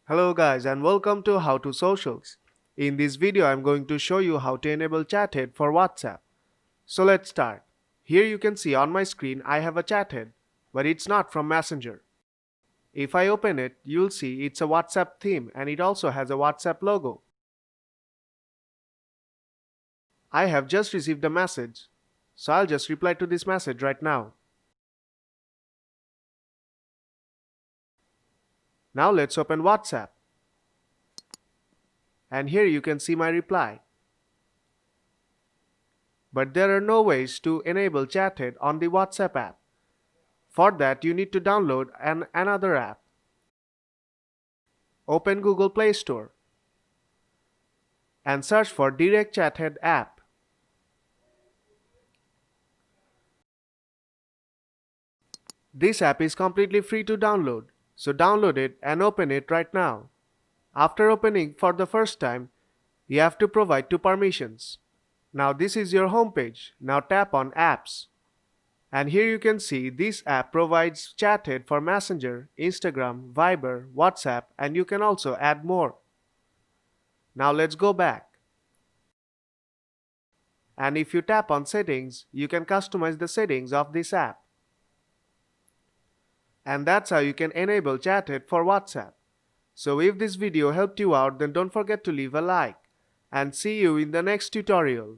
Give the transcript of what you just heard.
Hello guys and welcome to How to Socials. In this video I'm going to show you how to enable Chathead for WhatsApp. So let's start. Here you can see on my screen I have a Chathead, but it's not from Messenger. If I open it, you'll see it's a WhatsApp theme and it also has a WhatsApp logo. I have just received a message, so I'll just reply to this message right now. Now let's open WhatsApp. And here you can see my reply. But there are no ways to enable Chathead on the WhatsApp app. For that, you need to download another app. Open Google Play Store and search for Direct Chathead app. This app is completely free to download, so download it and open it right now. After opening for the first time, you have to provide two permissions. Now this is your home page. Now tap on Apps. And here you can see this app provides Chathead for Messenger, Instagram, Viber, WhatsApp, and you can also add more. Now let's go back. And if you tap on Settings, you can customize the settings of this app. And that's how you can enable Chathead for WhatsApp. So if this video helped you out, then don't forget to leave a like. And see you in the next tutorial.